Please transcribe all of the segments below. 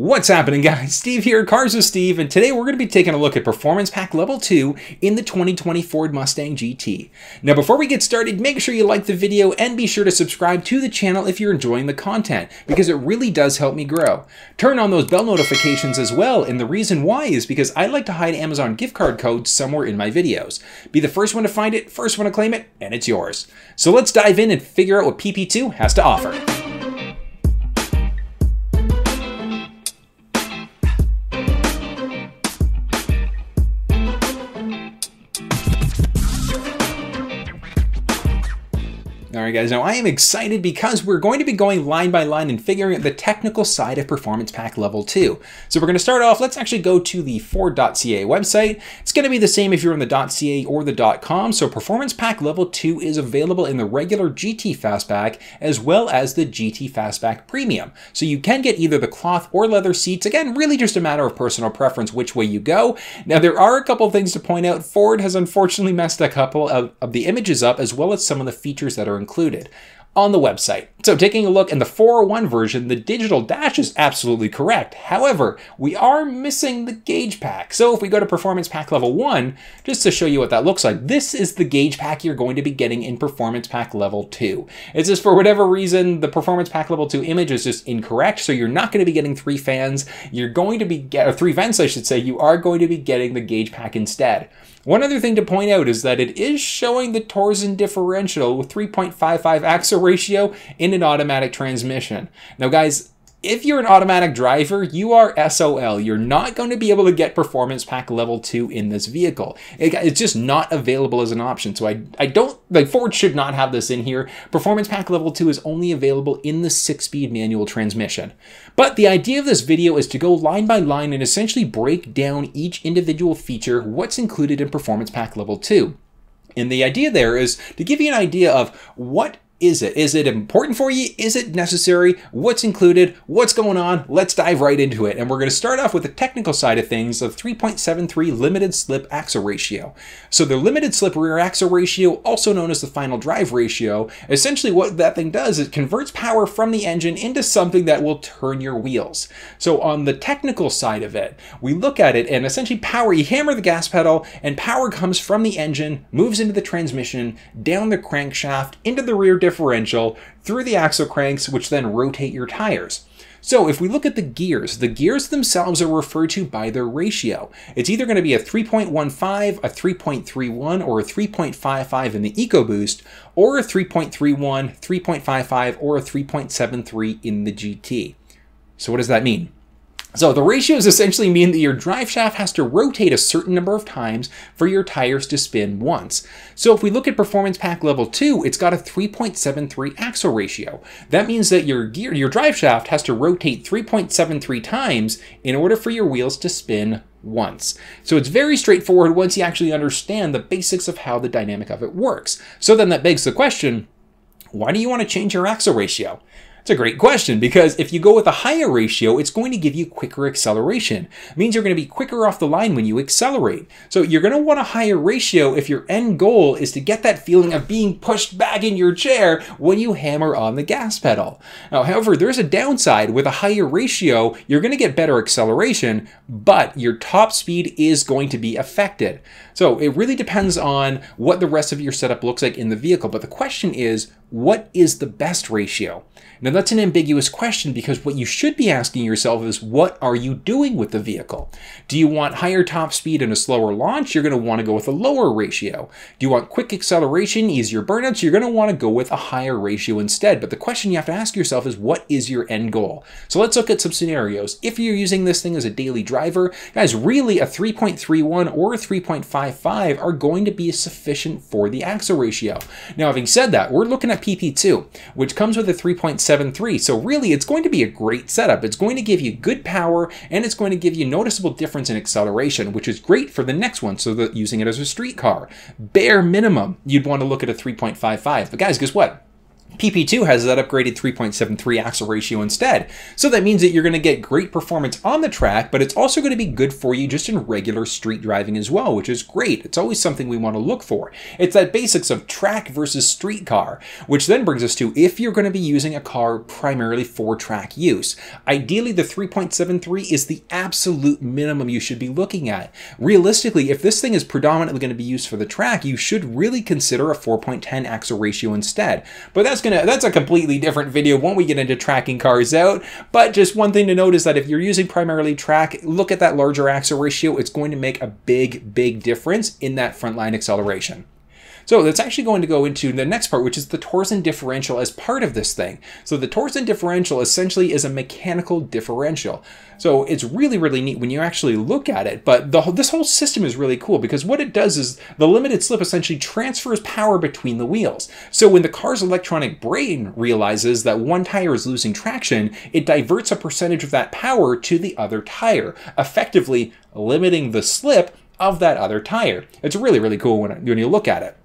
What's happening, guys? Steve here, Cars with Steve, and today we're going to be taking a look at Performance Pack Level 2 in the 2020 Ford Mustang GT. Now, before we get started, make sure you like the video and be sure to subscribe to the channel if you're enjoying the content, because it really does help me grow. Turn on those bell notifications as well, and the reason why is because I like to hide Amazon gift card codes somewhere in my videos. Be the first one to find it, first one to claim it, and it's yours. So let's dive in and figure out what PP2 has to offer. Alright guys, now I am excited because we're going to be going line by line and figuring out the technical side of Performance Pack Level 2. So we're going to start off, let's actually go to the Ford.ca website. It's going to be the same if you're on the .ca or the .com. So Performance Pack Level 2 is available in the regular GT Fastback as well as the GT Fastback Premium. So you can get either the cloth or leather seats. Again, really just a matter of personal preference which way you go. Now there are a couple things to point out. Ford has unfortunately messed a couple of the images up as well as some of the features that are included on the website. So taking a look in the 401 version, the digital dash is absolutely correct. However, we are missing the gauge pack. So if we go to Performance Pack Level 1, just to show you what that looks like, this is the gauge pack you're going to be getting in Performance Pack Level 2. It's just for whatever reason, the Performance Pack Level 2 image is just incorrect. So you're not going to be getting 3 fans. You're going to be or 3 vents, I should say. You are going to be getting the gauge pack instead. One other thing to point out is that it is showing the Torsen differential with 3.55 axle ratio in an automatic transmission. Now guys, if you're an automatic driver, you are SOL. You're not going to be able to get Performance Pack Level 2 in this vehicle. It's just not available as an option. So I don't, like, Ford should not have this in here. Performance Pack Level 2 is only available in the 6-speed manual transmission. But the idea of this video is to go line by line and essentially break down each individual feature, what's included in Performance Pack Level 2. And the idea there is to give you an idea of what is it? Is it important for you? Is it necessary? What's included? What's going on? Let's dive right into it. And we're going to start off with the technical side of things of 3.73 limited slip axle ratio. So the limited slip rear axle ratio, also known as the final drive ratio, essentially what that thing does is it converts power from the engine into something that will turn your wheels. So on the technical side of it, we look at it and essentially power, you hammer the gas pedal and power comes from the engine, moves into the transmission, down the crankshaft, into the rear differential, through the axle cranks, which then rotate your tires. So if we look at the gears themselves are referred to by their ratio. It's either going to be a 3.15, a 3.31, or a 3.55 in the EcoBoost, or a 3.31, 3.55, or a 3.73 in the GT. So what does that mean? So the ratios essentially mean that your drive shaft has to rotate a certain number of times for your tires to spin once. So if we look at Performance Pack Level 2, it's got a 3.73 axle ratio. That means that your drive shaft has to rotate 3.73 times in order for your wheels to spin once. So it's very straightforward once you actually understand the basics of how the dynamic of it works. So then that begs the question, why do you want to change your axle ratio? It's a great question, because if you go with a higher ratio, it's going to give you quicker acceleration. It means you're going to be quicker off the line when you accelerate. So you're going to want a higher ratio if your end goal is to get that feeling of being pushed back in your chair when you hammer on the gas pedal. Now, however, there's a downside. With a higher ratio, you're going to get better acceleration, but your top speed is going to be affected. So it really depends on what the rest of your setup looks like in the vehicle. But the question is, what is the best ratio? Now that's an ambiguous question, because what you should be asking yourself is, what are you doing with the vehicle? Do you want higher top speed and a slower launch? You're going to want to go with a lower ratio. Do you want quick acceleration, easier burnouts? You're going to want to go with a higher ratio instead. But the question you have to ask yourself is, what is your end goal? So let's look at some scenarios. If you're using this thing as a daily driver, guys, really a 3.31 or a 3.55 are going to be sufficient for the axle ratio. Now, having said that, we're looking at PP2, which comes with a 3.73. So really, it's going to be a great setup. It's going to give you good power, and it's going to give you noticeable difference in acceleration, which is great for the next one, so that using it as a street car. Bare minimum, you'd want to look at a 3.55. But guys, guess what? PP2 has that upgraded 3.73 axle ratio instead. So that means that you're going to get great performance on the track, but it's also going to be good for you just in regular street driving as well, which is great. It's always something we want to look for. It's that basics of track versus street car, which then brings us to if you're going to be using a car primarily for track use. Ideally, the 3.73 is the absolute minimum you should be looking at. Realistically, if this thing is predominantly going to be used for the track, you should really consider a 4.10 axle ratio instead. But that's a completely different video when we get into tracking cars out. But just one thing to note is that if you're using primarily track, look at that larger axle ratio. It's going to make a big difference in that frontline acceleration. So that's actually going to go into the next part, which is the Torsen differential as part of this thing. So the Torsen differential essentially is a mechanical differential. So it's really neat when you actually look at it, but this whole system is really cool because what it does is the limited slip essentially transfers power between the wheels. So when the car's electronic brain realizes that one tire is losing traction, it diverts a percentage of that power to the other tire, effectively limiting the slip of that other tire. It's really cool when you look at it.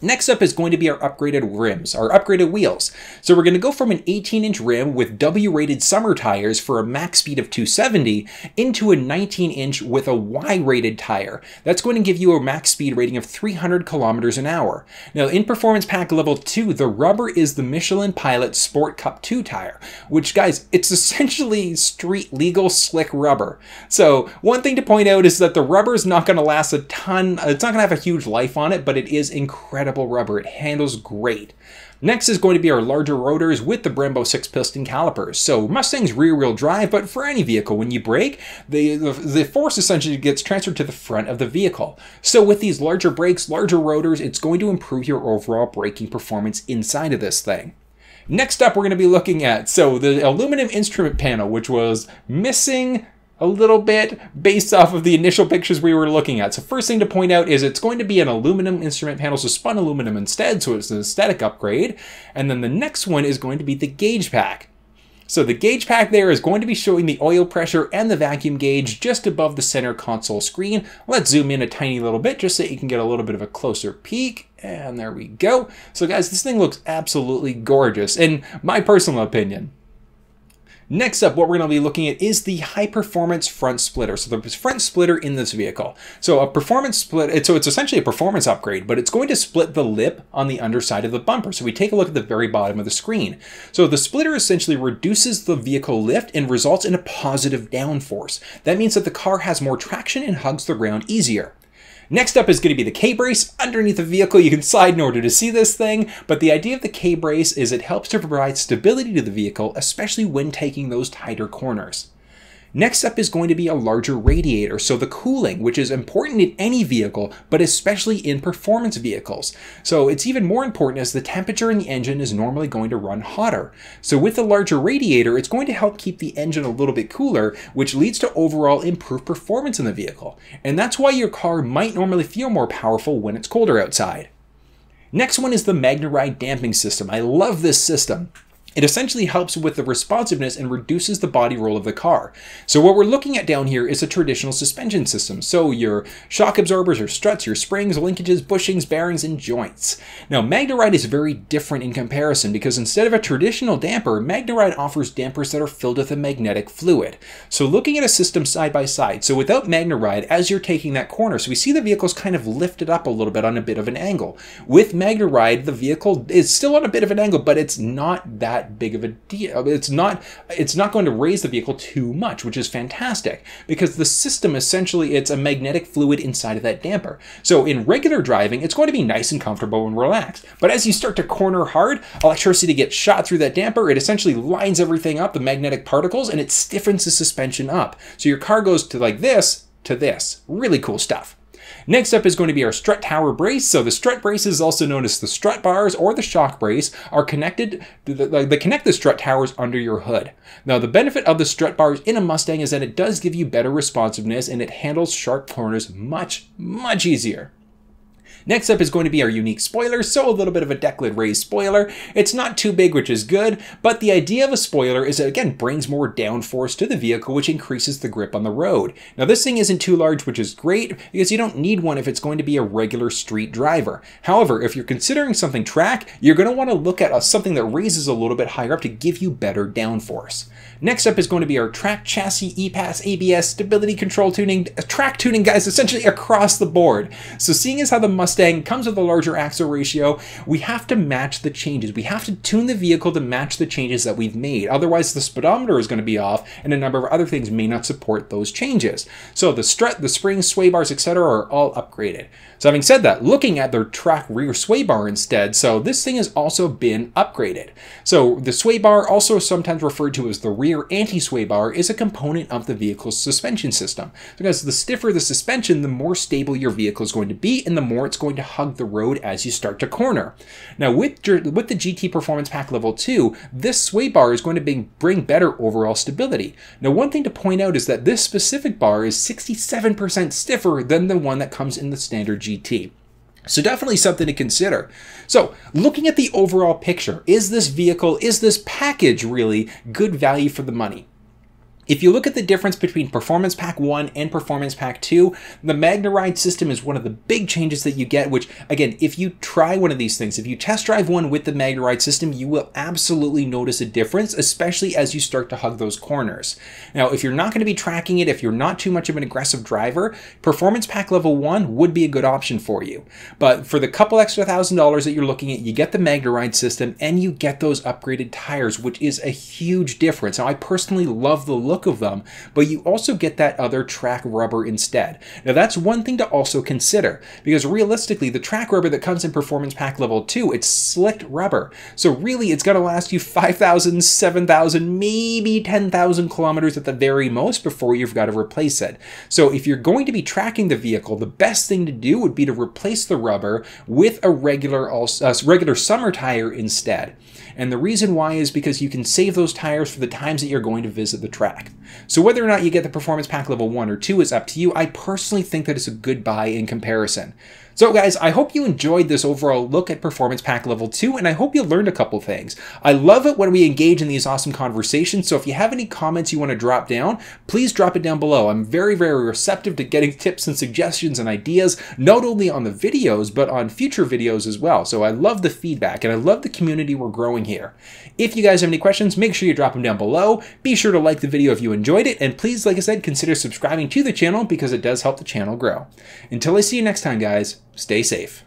Next up is going to be our upgraded rims, our upgraded wheels. So we're going to go from an 18-inch rim with W-rated summer tires for a max speed of 270 into a 19-inch with a Y-rated tire. That's going to give you a max speed rating of 300 kilometers an hour. Now in Performance Pack Level 2, the rubber is the Michelin Pilot Sport Cup 2 tire, which guys, it's essentially street legal slick rubber. So one thing to point out is that the rubber is not going to last a ton, it's not going to have a huge life on it, but it is incredible rubber. It handles great. Next is going to be our larger rotors with the Brembo 6-piston calipers. So Mustang's rear-wheel drive, but for any vehicle, when you brake, the force essentially gets transferred to the front of the vehicle. So with these larger brakes, larger rotors, it's going to improve your overall braking performance inside of this thing. Next up, we're going to be looking at the aluminum instrument panel, which was missing a little bit based off of the initial pictures we were looking at. So first thing to point out is it's going to be an aluminum instrument panel, so spun aluminum instead, so it's an aesthetic upgrade. And then the next one is going to be the gauge pack. So the gauge pack there is going to be showing the oil pressure and the vacuum gauge just above the center console screen. Let's zoom in a tiny little bit just so you can get a little bit of a closer peek. And there we go. So guys, this thing looks absolutely gorgeous in my personal opinion. Next up, what we're going to be looking at is the high performance front splitter. So the front splitter in this vehicle. So a performance split, it's essentially a performance upgrade, but it's going to split the lip on the underside of the bumper. So we take a look at the very bottom of the screen. So the splitter essentially reduces the vehicle lift and results in a positive downforce. That means that the car has more traction and hugs the ground easier. Next up is going to be the K-brace. Underneath the vehicle, you can slide in order to see this thing, but the idea of the K-brace is it helps to provide stability to the vehicle, especially when taking those tighter corners. Next up is going to be a larger radiator, so the cooling, which is important in any vehicle, but especially in performance vehicles. So it's even more important as the temperature in the engine is normally going to run hotter. So with the larger radiator, it's going to help keep the engine a little bit cooler, which leads to overall improved performance in the vehicle. And that's why your car might normally feel more powerful when it's colder outside. Next one is the MagneRide damping system. I love this system. It essentially helps with the responsiveness and reduces the body roll of the car. So what we're looking at down here is a traditional suspension system. So your shock absorbers, your struts, your springs, linkages, bushings, bearings, and joints. Now MagneRide is very different in comparison because instead of a traditional damper, MagneRide offers dampers that are filled with a magnetic fluid. So looking at a system side by side, so without MagneRide, as you're taking that corner, so we see the vehicle's kind of lifted up a little bit on a bit of an angle. With MagneRide, the vehicle is still on a bit of an angle, but it's not that big of a deal. It's not going to raise the vehicle too much, which is fantastic because the system essentially, it's a magnetic fluid inside of that damper. So in regular driving, it's going to be nice and comfortable and relaxed. But as you start to corner hard, electricity gets shot through that damper. It essentially lines everything up, the magnetic particles, and it stiffens the suspension up. So your car goes to like this to this. Really cool stuff. Next up is going to be our strut tower brace. So the strut braces, also known as the strut bars or the shock brace, are connected, they connect the strut towers under your hood. Now the benefit of the strut bars in a Mustang is that it does give you better responsiveness and it handles sharp corners much easier. Next up is going to be our unique spoiler, so a little bit of a Decklid raised spoiler. It's not too big, which is good, but the idea of a spoiler is it again brings more downforce to the vehicle, which increases the grip on the road. Now this thing isn't too large, which is great, because you don't need one if it's going to be a regular street driver. However, if you're considering something track, you're going to want to look at something that raises a little bit higher up to give you better downforce. Next up is going to be our track chassis, EPAS, ABS, stability control tuning, track tuning, guys, essentially across the board. So seeing as how the Mustang comes with a larger axle ratio, we have to match the changes. We have to tune the vehicle to match the changes that we've made. Otherwise, the speedometer is going to be off and a number of other things may not support those changes. So the strut, the springs, sway bars, etc. are all upgraded. So having said that, looking at their track rear sway bar instead, so this thing has also been upgraded. So the sway bar, also sometimes referred to as the rear anti-sway bar, is a component of the vehicle's suspension system. Because the stiffer the suspension, the more stable your vehicle is going to be and the more it's going to hug the road as you start to corner. Now with the GT Performance Pack Level 2, this sway bar is going to bring better overall stability. Now one thing to point out is that this specific bar is 67% stiffer than the one that comes in the standard GT. So definitely something to consider. So looking at the overall picture, is this vehicle, is this package really good value for the money? If you look at the difference between Performance Pack 1 and Performance Pack 2, the MagneRide system is one of the big changes that you get, which, again, if you try one of these things, if you test drive one with the MagneRide system, you will absolutely notice a difference, especially as you start to hug those corners. Now, if you're not going to be tracking it, if you're not too much of an aggressive driver, Performance Pack Level 1 would be a good option for you. But for the couple extra $1,000 that you're looking at, you get the MagneRide system and you get those upgraded tires, which is a huge difference. Now, I personally love the look of them, but you also get that other track rubber instead. Now that's one thing to also consider, because realistically the track rubber that comes in Performance Pack Level 2, it's slicked rubber. So really it's going to last you 5,000, 7,000, maybe 10,000 kilometers at the very most before you've got to replace it. So if you're going to be tracking the vehicle, the best thing to do would be to replace the rubber with a regular summer tire instead. And the reason why is because you can save those tires for the times that you're going to visit the track. So whether or not you get the Performance Pack Level 1 or 2 is up to you. I personally think that it's a good buy in comparison. So guys, I hope you enjoyed this overall look at Performance Pack Level 2, and I hope you learned a couple things. I love it when we engage in these awesome conversations, so if you have any comments you want to drop down, please drop it down below. I'm very, very receptive to getting tips and suggestions and ideas, not only on the videos, but on future videos as well. So I love the feedback, and I love the community we're growing here. If you guys have any questions, make sure you drop them down below. Be sure to like the video if you enjoyed it, and please, like I said, consider subscribing to the channel because it does help the channel grow. Until I see you next time, guys, stay safe.